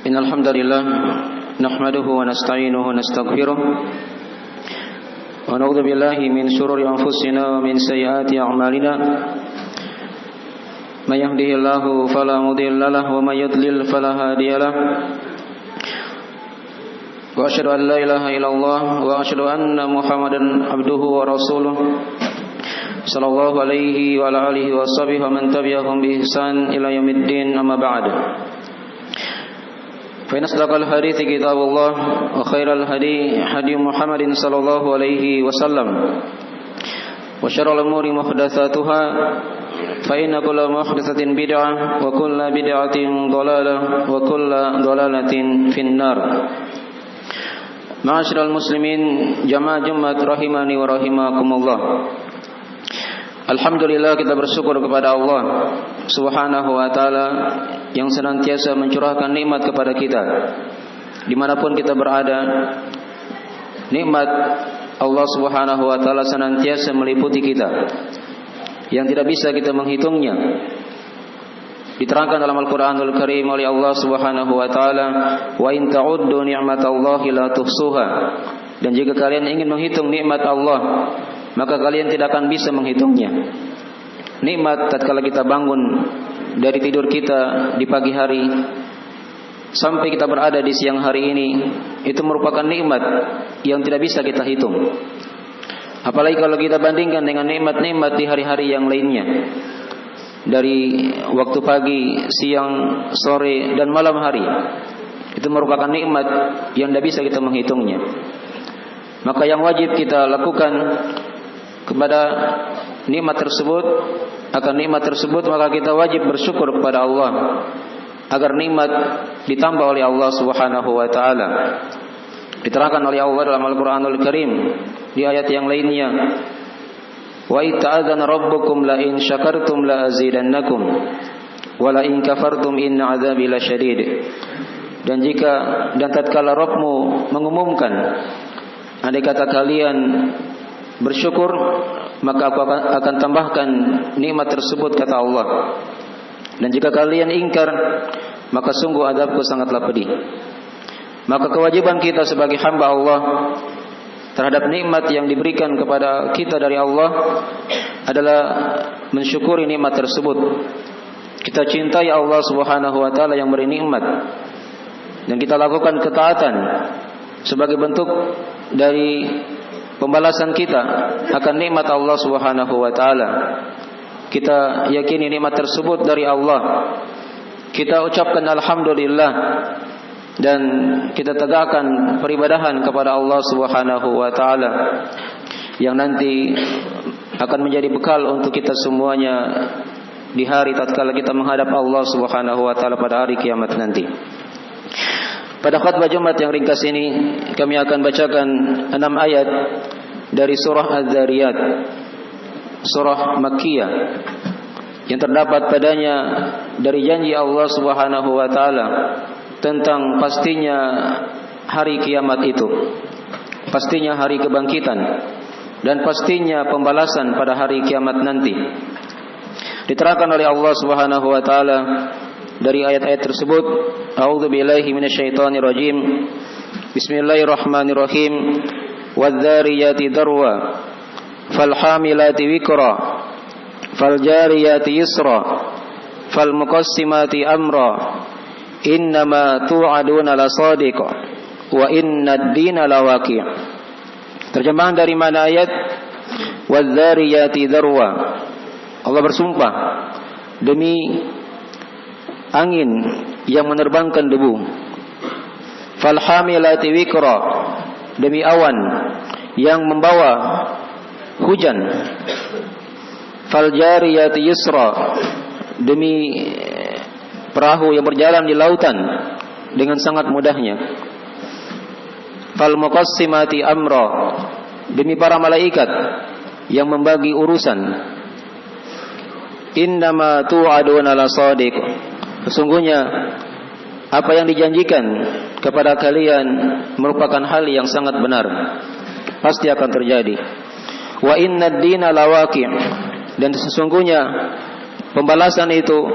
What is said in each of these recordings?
Innal hamdalillah nahmaduhu wa nasta'inuhu wa nastaghfiruh wa na'udzu billahi min shururi anfusina wa min sayyiati a'malina. May yahdihillahu fala mudilla lahu wa may yudlil fala hadiya lahu. Wa asyhadu an la ilaha illallah wa asyhadu anna Muhammadan abduhu wa rasuluh. Sallallahu alaihi wa ala alihi wa sahbihi wa man tabi'ahum bi ihsan ila yaumiddin, amma ba'd. Fa inna asdaqal hadithi kitabullah wa khairal hadi hadi Muhammadin sallallahu alaihi wasallam wa syarrul umuri muhdatsatuha fa inna kulla muhdatsatin bid'ah wa kulla bid'atin dhalalah wa kulla dhalalatin finnar. Ma'asyiral muslimin jamaah Jumat rahimani wa rahimakumullah. Alhamdulillah, kita bersyukur kepada Allah Subhanahu wa ta'ala yang senantiasa mencurahkan nikmat kepada kita dimanapun kita berada. Nikmat Allah Subhanahu wa ta'ala senantiasa meliputi kita yang tidak bisa kita menghitungnya. Diterangkan dalam Al-Quranul Karim oleh Allah Subhanahu wa ta'ala, wa in ta'uddu ni'matallahi la tuhsuha. Dan jika kalian ingin menghitung nikmat Allah, maka kalian tidak akan bisa menghitungnya. Nikmat tatkala kita bangun dari tidur kita di pagi hari sampai kita berada di siang hari ini, itu merupakan nikmat yang tidak bisa kita hitung. Apalagi kalau kita bandingkan dengan nikmat-nikmat di hari-hari yang lainnya, dari waktu pagi, siang, sore, dan malam hari. Itu merupakan nikmat yang tidak bisa kita menghitungnya. Maka yang wajib kita lakukan kepada nikmat tersebut, akan nikmat tersebut, maka kita wajib bersyukur kepada Allah agar nikmat ditambah oleh Allah Subhanahu wa ta'ala. Diterangkan oleh Allah dalam Al-Quranul Karim di ayat yang lainnya, wa ta'adzana rabbukum la in syakartum la azidannakum wa la in kafartum inna adzabi lasyadid. Dan tatkala Rabbmu mengumumkan, andai kata kalian bersyukur, maka aku akan tambahkan nikmat tersebut, kata Allah. Dan jika kalian ingkar, maka sungguh azabku sangatlah pedih. Maka kewajiban kita sebagai hamba Allah terhadap nikmat yang diberikan kepada kita dari Allah adalah mensyukuri nikmat tersebut. Kita cintai Allah Subhanahu wa ta'ala yang beri nikmat, dan kita lakukan ketaatan sebagai bentuk dari pembalasan kita akan nikmat Allah Subhanahu wa ta'ala. Kita yakini nikmat tersebut dari Allah, kita ucapkan alhamdulillah, dan kita tegakkan peribadahan kepada Allah Subhanahu wa ta'ala yang nanti akan menjadi bekal untuk kita semuanya di hari tatkala kita menghadap Allah Subhanahu wa ta'ala pada hari kiamat nanti. Pada khutbah Jumat yang ringkas ini, kami akan bacakan 6 ayat dari surah Az-Zariyat, surah Makkiyah, yang terdapat padanya dari janji Allah Subhanahu wa ta'ala tentang pastinya hari kiamat itu, pastinya hari kebangkitan, dan pastinya pembalasan pada hari kiamat nanti. Diterangkan oleh Allah Subhanahu wa ta'ala dari ayat-ayat tersebut, a'udzu billahi minasyaitonir rajim. Bismillahirrahmanirrahim. Wadh-dhariyati darwa falhamilati wikra faljariyati yusra falmuqassimati amra innama tu'aduna lasadiq wa innad dina lawaqi'. Terjemahan dari mana ayat? Wadh-dhariyati darwa. Allah bersumpah demi angin yang menerbangkan debu. Falhamilati wikra, demi awan yang membawa hujan. Faljariyati yusra, demi perahu yang berjalan di lautan dengan sangat mudahnya. Falmuqassimati amra, demi para malaikat yang membagi urusan. Innama tu'aduna lasadiq, sesungguhnya apa yang dijanjikan kepada kalian merupakan hal yang sangat benar, pasti akan terjadi. Wa innad dina lawaqi', dan sesungguhnya pembalasan itu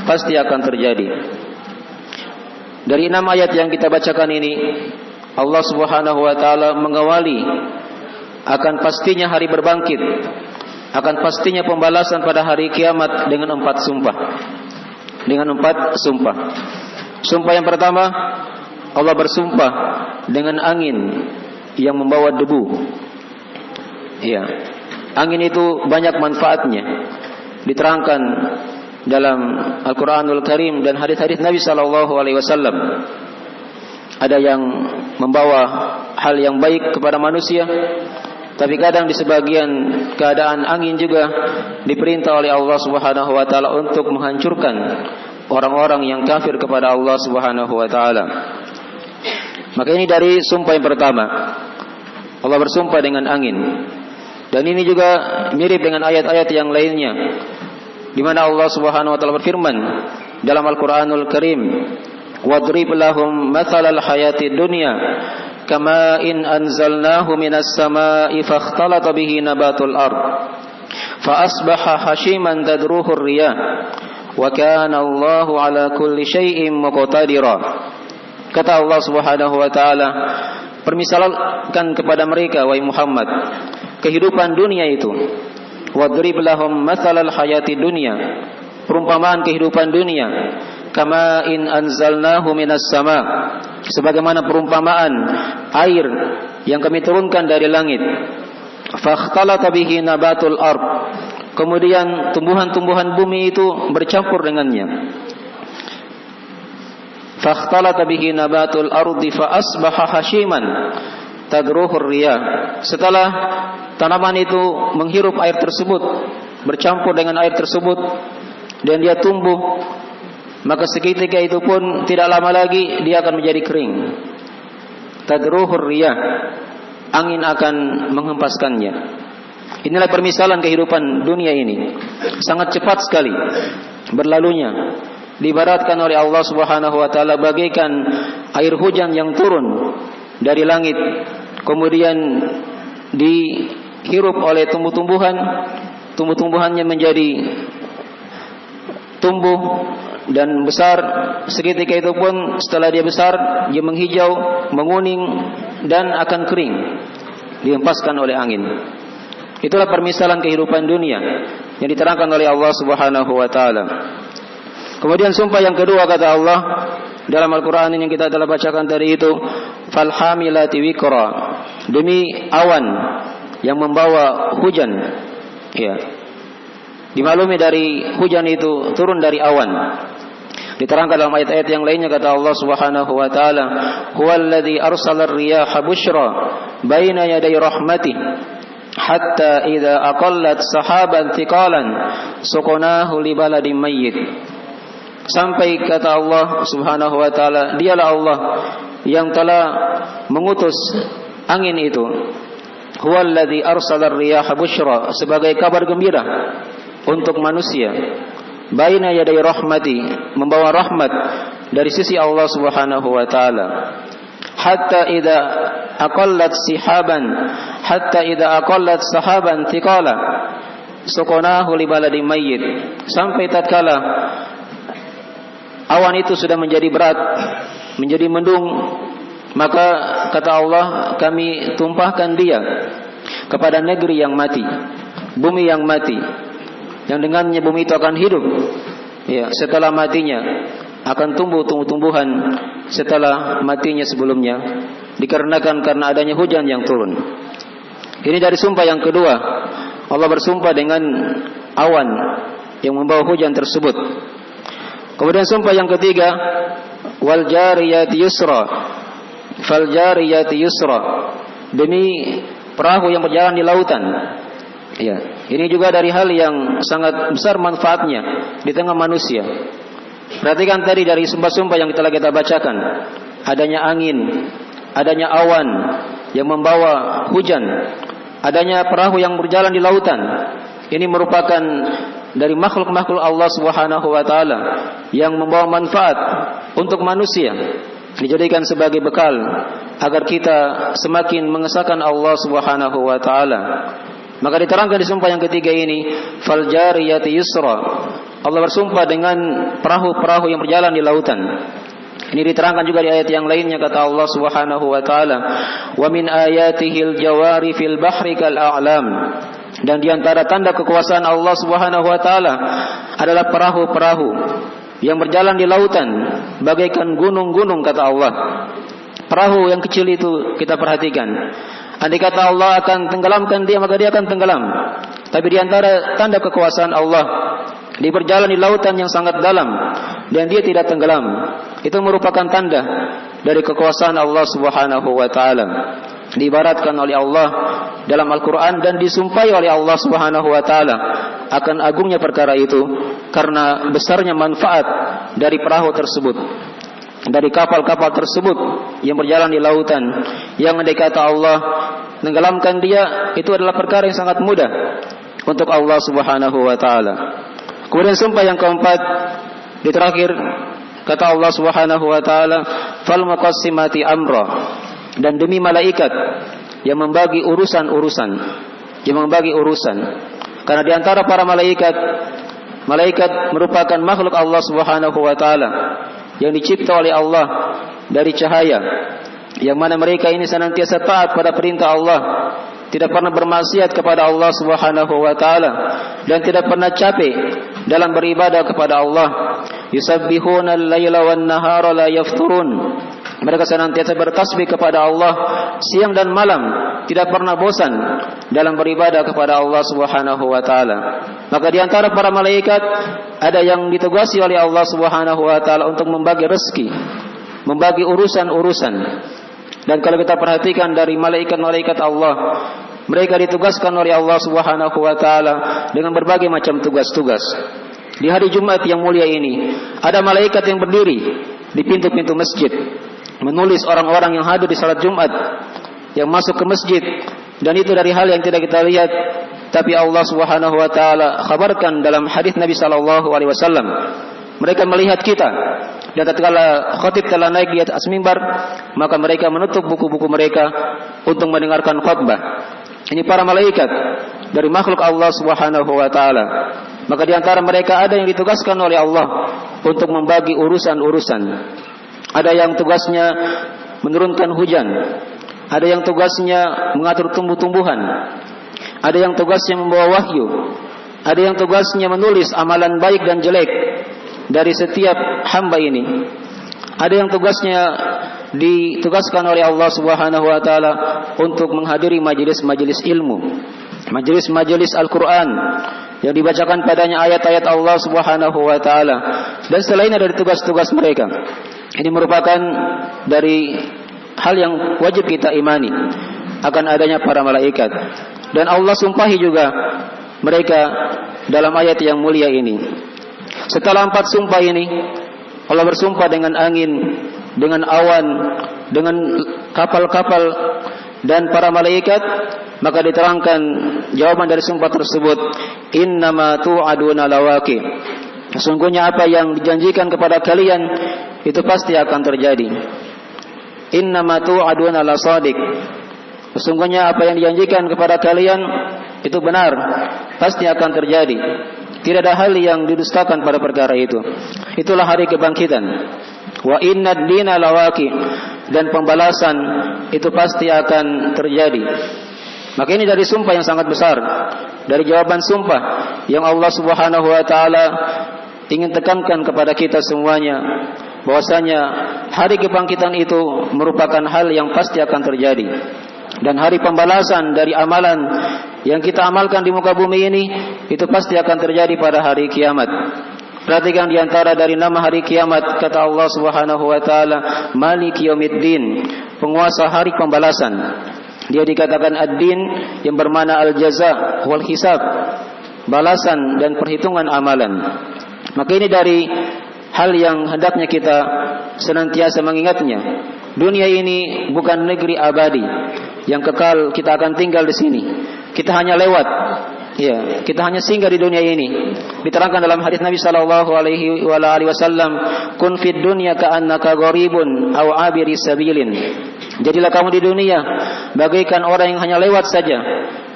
pasti akan terjadi. Dari 6 ayat yang kita bacakan ini, Allah Subhanahu wa taala mengawali akan pastinya hari berbangkit, akan pastinya pembalasan pada hari kiamat dengan 4 sumpah. Dengan 4 sumpah. Sumpah yang pertama, Allah bersumpah dengan angin yang membawa debu. Ya. Angin itu banyak manfaatnya. Diterangkan dalam Al-Qur'anul Karim dan hadis-hadis Nabi sallallahu alaihi wasallam. Ada yang membawa hal yang baik kepada manusia, tapi kadang di sebagian keadaan angin juga diperintah oleh Allah Subhanahu wa taala untuk menghancurkan orang-orang yang kafir kepada Allah Subhanahu wa taala. Maka ini dari sumpah yang pertama. Allah bersumpah dengan angin. Dan ini juga mirip dengan ayat-ayat yang lainnya, di mana Allah Subhanahu wa taala berfirman dalam Al-Qur'anul Karim, "Wadrib lahum mathalal hayatid dunya kama in anzalnahu minas samaa'i fakhtalata bihi nabatul ard fa asbaha hashiman tadruhu ar-riyah wa kana Allahu ala kulli syai'in muqtadira." Kata Allah Subhanahu wa taala, permisalkan kepada mereka wahai Muhammad kehidupan dunia itu. Wadrib lahum mathalal hayati dunya, perumpamaan kehidupan dunia, kama in anzalnahu minas sama, sebagaimana perumpamaan air yang kami turunkan dari langit. Fakhtalata bihi nabatul ard, kemudian tumbuhan-tumbuhan bumi itu bercampur dengannya. Fakhtalata bihi nabatul ardi fa asbaha hashiman tadruhur riyah. Setelah tanaman itu menghirup air tersebut, bercampur dengan air tersebut, dan dia tumbuh, maka seketika itu pun tidak lama lagi dia akan menjadi kering. Tadruhur riyah, angin akan menghempaskannya. Inilah permisalan kehidupan dunia ini. Sangat cepat sekali berlalunya. Diibaratkan oleh Allah Subhanahu wa taala bagaikan air hujan yang turun dari langit, kemudian dihirup oleh tumbuh-tumbuhan, tumbuh-tumbuhannya menjadi tumbuh dan besar. Seketika itu pun setelah dia besar, dia menghijau, menguning dan akan kering, dihempaskan oleh angin. Itulah permisalan kehidupan dunia yang diterangkan oleh Allah Subhanahu wa taala. Kemudian sumpah yang kedua kata Allah dalam Al-Quran yang kita telah bacakan tadi itu, falhamilati wiqra, demi awan yang membawa hujan. Ya. Dimaklumi dari hujan itu turun dari awan. Diterangkan dalam ayat-ayat yang lainnya kata Allah Subhanahu wa taala, huwallazi arsalar riyaha busyra baina yaday rahmatih hatta idza aqallat sahaban thiqalan suqnahu li baladin mayyit. Sampai kata Allah Subhanahu wa taala, dialah Allah yang telah mengutus angin itu. Huwallazi arsalar riyaha busyra, sebagai kabar gembira untuk manusia. Baina yaday rahmati, membawa rahmat dari sisi Allah Subhanahu wa taala. Hatta idza aqallat sahaban thiqala suqnahu li baladin mayyit. Sampai tatkala awan itu sudah menjadi berat, menjadi mendung, maka kata Allah, kami tumpahkan dia kepada negeri yang mati, bumi yang mati, yang dengannya bumi itu akan hidup. Ya, setelah matinya akan tumbuh tumbuh-tumbuhan setelah matinya sebelumnya, dikarenakan karena adanya hujan yang turun. Ini dari sumpah yang kedua. Allah bersumpah dengan awan yang membawa hujan tersebut. Kemudian sumpah yang ketiga, wal jariyati yusra, fal jariyati yusra, demi perahu yang berjalan di lautan. Ya, ini juga dari hal yang sangat besar manfaatnya di tengah manusia. Perhatikan tadi dari sumpah-sumpah yang telah kita bacakan, adanya angin, adanya awan yang membawa hujan, adanya perahu yang berjalan di lautan. Ini merupakan dari makhluk-makhluk Allah Subhanahu wa taala yang membawa manfaat untuk manusia, dijadikan sebagai bekal agar kita semakin mengesahkan Allah Subhanahu wa taala. Maka diterangkan di sumpah yang ketiga ini, fal jariyati yusra. Allah bersumpah dengan perahu-perahu yang berjalan di lautan. Ini diterangkan juga di ayat yang lainnya, kata Allah Subhanahu wa taala, "Wa min ayatihil jawari fil bahri kal a'lam." Dan di antara tanda kekuasaan Allah Subhanahu wa taala adalah perahu-perahu yang berjalan di lautan bagaikan gunung-gunung, kata Allah. Perahu yang kecil itu kita perhatikan. Andai kata Allah akan tenggelamkan dia, maka dia akan tenggelam. Tapi di antara tanda kekuasaan Allah, dia berjalan di lautan yang sangat dalam dan dia tidak tenggelam. Itu merupakan tanda dari kekuasaan Allah Subhanahu wa taala. Diibaratkan oleh Allah dalam Al-Qur'an dan disumpahi oleh Allah Subhanahu wa taala akan agungnya perkara itu karena besarnya manfaat dari perahu tersebut, dari kapal-kapal tersebut yang berjalan di lautan, yang andai kata Allah tenggelamkan dia, itu adalah perkara yang sangat mudah untuk Allah Subhanahu wa taala. Kemudian sumpah yang keempat, di terakhir kata Allah Subhanahu wa taala, "Fal muqassimati amra." Dan demi malaikat yang membagi urusan-urusan, yang membagi urusan. Karena di antara para malaikat, malaikat merupakan makhluk Allah Subhanahu wa taala yang dicipta oleh Allah dari cahaya, yang mana mereka ini senantiasa taat pada perintah Allah, tidak pernah bermaksiat kepada Allah Subhanahu wa taala dan tidak pernah capek dalam beribadah kepada Allah. Yusabbihuna al-laila wan-nahara la yafturun. Mereka senantiasa bertasbih kepada Allah siang dan malam, tidak pernah bosan dalam beribadah kepada Allah Subhanahu wa taala. Maka di antara para malaikat ada yang ditugasi oleh Allah Subhanahu wa taala untuk membagi rezeki, membagi urusan-urusan. Dan kalau kita perhatikan dari malaikat-malaikat Allah, mereka ditugaskan oleh Allah Subhanahu wa taala dengan berbagai macam tugas-tugas. Di hari Jumat yang mulia ini, ada malaikat yang berdiri di pintu-pintu masjid, menulis orang-orang yang hadir di salat Jumat, yang masuk ke masjid. Dan itu dari hal yang tidak kita lihat, tapi Allah Subhanahu wa taala khabarkan dalam hadis Nabi sallallahu alaihi wasallam. Mereka melihat kita, dan tatkala khatib telah naik di atas mimbar, maka mereka menutup buku-buku mereka untuk mendengarkan khutbah. Ini para malaikat dari makhluk Allah Subhanahu wa taala. Maka di antara mereka ada yang ditugaskan oleh Allah untuk membagi urusan-urusan. Ada yang tugasnya menurunkan hujan, ada yang tugasnya mengatur tumbuh-tumbuhan, ada yang tugasnya membawa wahyu, ada yang tugasnya menulis amalan baik dan jelek dari setiap hamba ini. Ada yang tugasnya ditugaskan oleh Allah Subhanahu wa taala untuk menghadiri majelis-majelis ilmu, majelis-majelis Al-Qur'an yang dibacakan padanya ayat-ayat Allah Subhanahu wa taala, dan selainnya dari tugas-tugas mereka. Ini merupakan dari hal yang wajib kita imani akan adanya para malaikat. Dan Allah sumpahi juga mereka dalam ayat yang mulia ini. Setelah 4 sumpah ini, Allah bersumpah dengan angin, dengan awan, dengan kapal-kapal dan para malaikat. Maka diterangkan jawaban dari sumpah tersebut, "Innama tu'aduna lawaqi." Sesungguhnya apa yang dijanjikan kepada kalian itu pasti akan terjadi. Innama tu'aduna lasadiq. Sesungguhnya apa yang dijanjikan kepada kalian itu benar, pasti akan terjadi. Tidak ada hal yang didustakan pada perkara itu. Itulah hari kebangkitan. Wa innad dina lawaqi. Dan pembalasan itu pasti akan terjadi. Maka ini dari sumpah yang sangat besar, dari jawaban sumpah yang Allah Subhanahu wa taala ingin tekankan kepada kita semuanya, bahwasanya hari kebangkitan itu merupakan hal yang pasti akan terjadi. Dan hari pembalasan dari amalan yang kita amalkan di muka bumi ini, itu pasti akan terjadi pada hari kiamat. Perhatikan di antara dari nama hari kiamat, kata Allah Subhanahu wa taala, Maliki Yaumiddin, penguasa hari pembalasan. Dia dikatakan ad-din yang bermakna al-jaza wal hisab, balasan dan perhitungan amalan. Maka ini dari hal yang hendaknya kita senantiasa mengingatnya. Dunia ini bukan negeri abadi yang kekal kita akan tinggal di sini. Kita hanya lewat. Ya, kita hanya singgah di dunia ini. Diterangkan dalam hadis Nabi sallallahu alaihi wasallam, "Kun fid dunya ka'annaka gharibun aw 'abiri sabilin." Jadilah kamu di dunia bagaikan orang yang hanya lewat saja,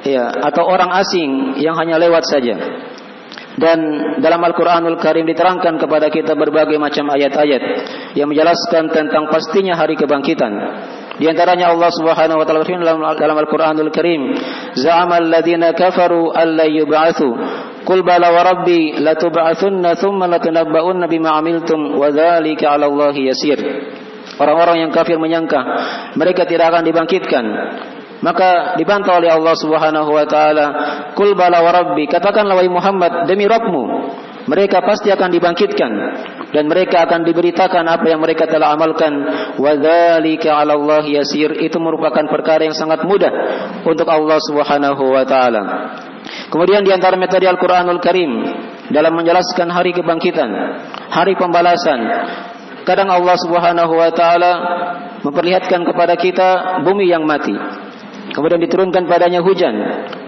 ya, atau orang asing yang hanya lewat saja. Dan dalam Al-Quranul Karim diterangkan kepada kita berbagai macam ayat-ayat yang menjelaskan tentang pastinya hari kebangkitan. Di antaranya Allah Subhanahu wa taala berfirman dalam Al-Quranul Karim, "Za'amal ladzina kafaru alla yub'atsu, qul bala wa rabbi latub'atsunna tsumma latunabba'unna bima 'amiltum wa dzalika 'ala Allahi yasir." Orang-orang yang kafir menyangka mereka tidak akan dibangkitkan. Maka dibantah oleh Allah Subhanahu wa taala, "Qul bala wa rabbi," katakanlah wahai Muhammad, demi Rabbmu, mereka pasti akan dibangkitkan dan mereka akan diberitakan apa yang mereka telah amalkan. Wa dzalika 'ala Allah yasir, itu merupakan perkara yang sangat mudah untuk Allah Subhanahu wa taala. Kemudian di antara metode Al-Qur'anul Karim dalam menjelaskan hari kebangkitan, hari pembalasan, kadang Allah Subhanahu wa taala memperlihatkan kepada kita bumi yang mati. Kemudian diturunkan padanya hujan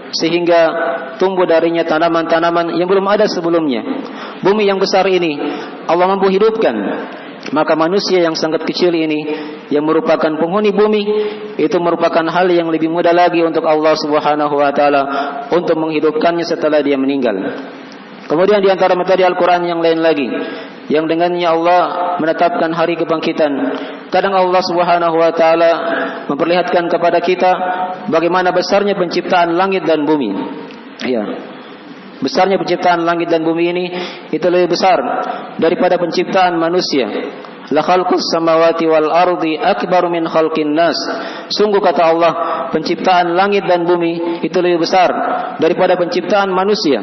sehingga tumbuh darinya tanaman-tanaman yang belum ada sebelumnya. Bumi yang besar ini Allah mampu hidupkan. Maka manusia yang sangat kecil ini yang merupakan penghuni bumi, itu merupakan hal yang lebih mudah lagi untuk Allah Subhanahu wa taala untuk menghidupkannya setelah dia meninggal. Kemudian di antara metode Al-Quran yang lain lagi, yang dengannya Allah menetapkan hari kebangkitan. Kadang Allah Subhanahu wa taala memperlihatkan kepada kita bagaimana besarnya penciptaan langit dan bumi. Ya. Besarnya penciptaan langit dan bumi ini itu lebih besar daripada penciptaan manusia. La khalqus samawati wal ardi akbaru min khalqin nas. Sungguh kata Allah, penciptaan langit dan bumi itu lebih besar daripada penciptaan manusia.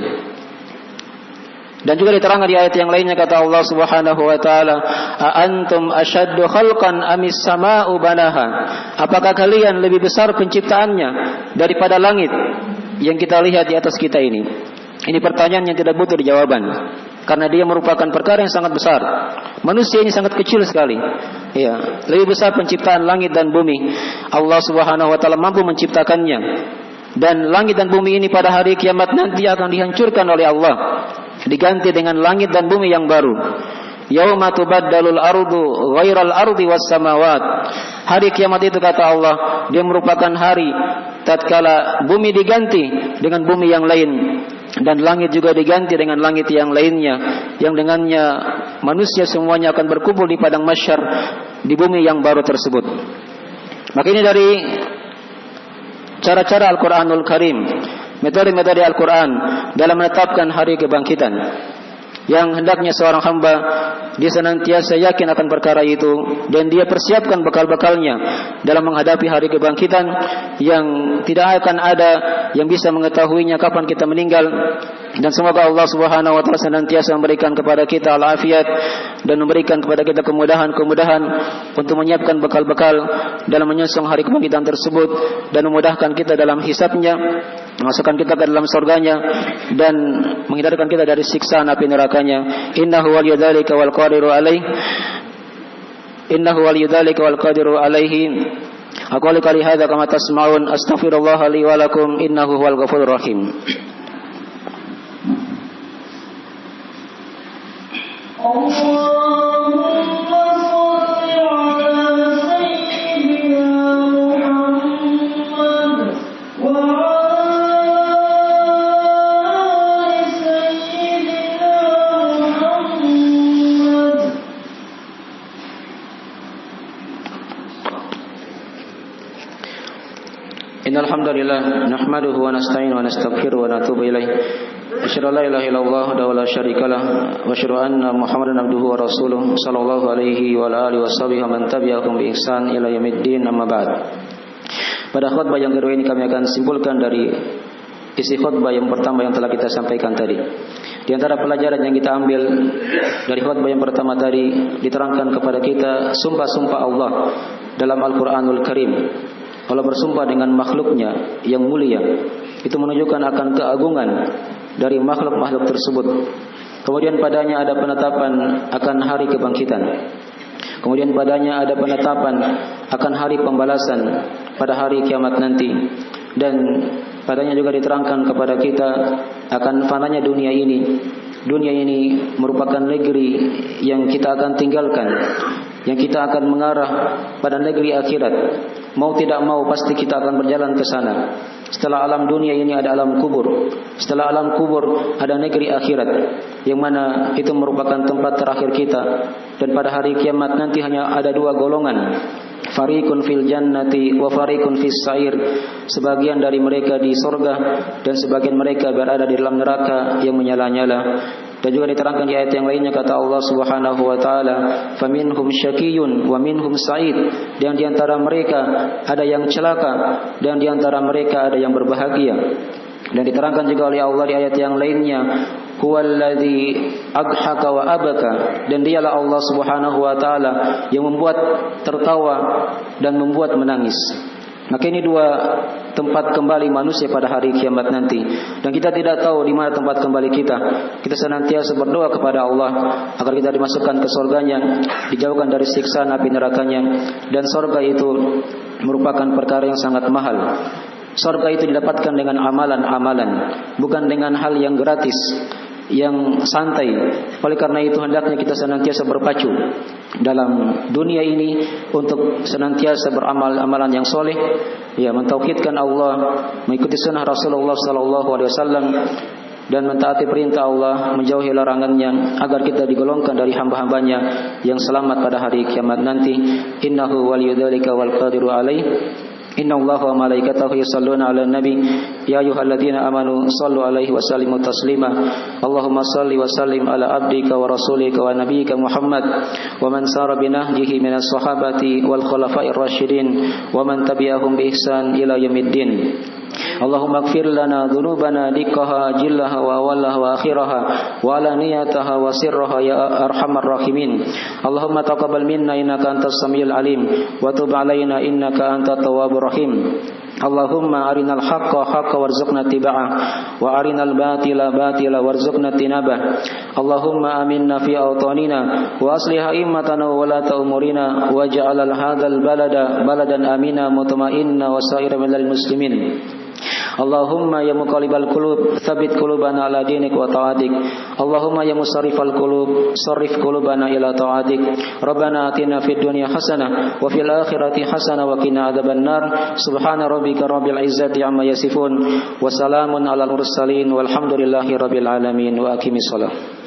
Dan juga diterangkan di ayat yang lainnya kata Allah Subhanahu wa taala, "A antum ashaddu khalqan amis samaa'u banaha?" Apakah kalian lebih besar penciptaannya daripada langit yang kita lihat di atas kita ini? Ini pertanyaan yang tidak butuh jawaban, karena dia merupakan perkara yang sangat besar. Manusia ini sangat kecil sekali. Ya, lebih besar penciptaan langit dan bumi. Allah Subhanahu wa taala mampu menciptakannya. Dan langit dan bumi ini pada hari kiamat nanti akan dihancurkan oleh Allah, diganti dengan langit dan bumi yang baru. Yauma tubaddalul ardu ghairal ardi was samawat. Hari kiamat itu kata Allah, dia merupakan hari tatkala bumi diganti dengan bumi yang lain dan langit juga diganti dengan langit yang lainnya, yang dengannya manusia semuanya akan berkumpul di padang mahsyar di bumi yang baru tersebut. Maka ini dari cara-cara Al-Quranul Karim, metode-metode Al-Quran dalam menetapkan hari kebangkitan, yang hendaknya seorang hamba dia senantiasa yakin akan perkara itu dan dia persiapkan bekal-bekalnya dalam menghadapi hari kebangkitan yang tidak akan ada yang bisa mengetahuinya kapan kita meninggal. Dan semoga Allah Subhanahu wa taala senantiasa memberikan kepada kita al-afiat dan memberikan kepada kita kemudahan-kemudahan untuk menyiapkan bekal-bekal dalam menyongsong hari kebangkitan tersebut dan memudahkan kita dalam hisabnya, memasukkan kita ke dalam surganya dan menghindarkan kita dari siksaan api nerakanya. Innahu waliyudzalika wal qadiru alaihi. Innahu waliyudzalika wal qadiru alaihi. Aqulu qali hadza kama tasma'un, astaghfirullah li wa lakum, innahu huwal ghafurur rahim. Alhamdulillah nahmaduhu wa nasta'inuhu wa nastaghfiruhu wa natubu ilaih. Asyhadu an la ilaha illallah wa la syarikalah wa asyhadu anna Muhammadan abduhu wa rasuluh sallallahu alaihi wa alihi washabihi wa man tabi'ahum bi ihsan ila yaumiddin, amma ba'd. Pada khutbah yang kedua ini kami akan simpulkan dari isi khutbah yang pertama yang telah kita sampaikan tadi. Di antara pelajaran yang kita ambil dari khutbah yang pertama tadi, diterangkan kepada kita sumpah-sumpah Allah dalam Al-Qur'anul Karim. Allah bersumpah dengan makhluknya yang mulia, itu menunjukkan akan keagungan dari makhluk-makhluk tersebut. Kemudian padanya ada penetapan akan hari kebangkitan. Kemudian padanya ada penetapan akan hari pembalasan pada hari kiamat nanti. Dan padanya juga diterangkan kepada kita akan fananya dunia ini. Dunia ini merupakan negeri yang kita akan tinggalkan, yang kita akan mengarah pada negeri akhirat. Mau tidak mau pasti kita akan berjalan ke sana. Setelah alam dunia ini ada alam kubur. Setelah alam kubur ada negeri akhirat, yang mana itu merupakan tempat terakhir kita. Dan pada hari kiamat nanti hanya ada dua golongan, fariqun fil jannati wa fariqun fis sa'ir. Sebagian dari mereka di surga dan sebagian mereka berada di dalam neraka yang menyala-nyala. Dan juga diterangkan di ayat yang lainnya, kata Allah Subhanahu wa taala, faminhum syaqiyyun wa minhum sa'id. Dan di antara mereka ada yang celaka dan di antara mereka ada yang berbahagia. Dan diterangkan juga oleh Allah di ayat yang lainnya, huwallazi adhaka wa abaka. Dan dialah Allah Subhanahu wa taala yang membuat tertawa dan membuat menangis. Maka ini dua tempat kembali manusia pada hari kiamat nanti. Dan kita tidak tahu di mana tempat kembali kita. Kita senantiasa berdoa kepada Allah agar kita dimasukkan ke surganya, dijauhkan dari siksaan api nerakanya. Dan surga itu merupakan perkara yang sangat mahal. Surga itu didapatkan dengan amalan-amalan, bukan dengan hal yang gratis, yang santai. Oleh karena itu hendaknya kita senantiasa berpacu dalam dunia ini untuk senantiasa beramal amalan yang soleh, ya, mentauhidkan Allah, mengikuti sunnah Rasulullah SAW, dan mentaati perintah Allah, menjauhi larangannya, agar kita digolongkan dari hamba-hambanya yang selamat pada hari kiamat nanti. Innahu waliyudzalika wal qadiru alaih. Inna Allah wa malaikatahu yusalluna ala nabi ya ayyuhalladzina amanu sallu alaihi wa sallimu taslima. Allahumma salli wa sallim ala abdika wa rasulika wa nabiyyika Muhammad wa man sara binahjihi minas sahabati wal khulafa'ir rasyidin wa man tabi'ahum bi ihsan ila yaumiddin. Allahumma ighfir lana dhunubana dikkaha jillaha wa awallaha wa akhiraha wa alaniyataha wa sirraha ya arhamar rahimin. Allahumma taqabbal minna innaka antas samiul alim wa tub alaina innaka antat tawwabur rahim. Allahumma arinal haqqa haqqa warzuqna tiba'ah wa arinal batila batila warzuqna tinabah. Allahumma aminna fi awtanina wa aslih a'immatana wa walata umurina waj'al hadzal balada baladan amina mutma'inna wa sa'ira minal muslimin. Allahumma ya muqallibal qulub tsabbit qulubana ala dinik wa ta'atik. Allahumma ya musarrifal qulub sarrif qulubana ila ta'atik. Rabbana atina fid dunya hasanah wa fil akhirati hasanah wa qina adzabannar. Subhana rabbika rabbil izzati amma yasifun wa salamun alal mursalin walhamdulillahi rabbil alamin. Wa aqimis shalah.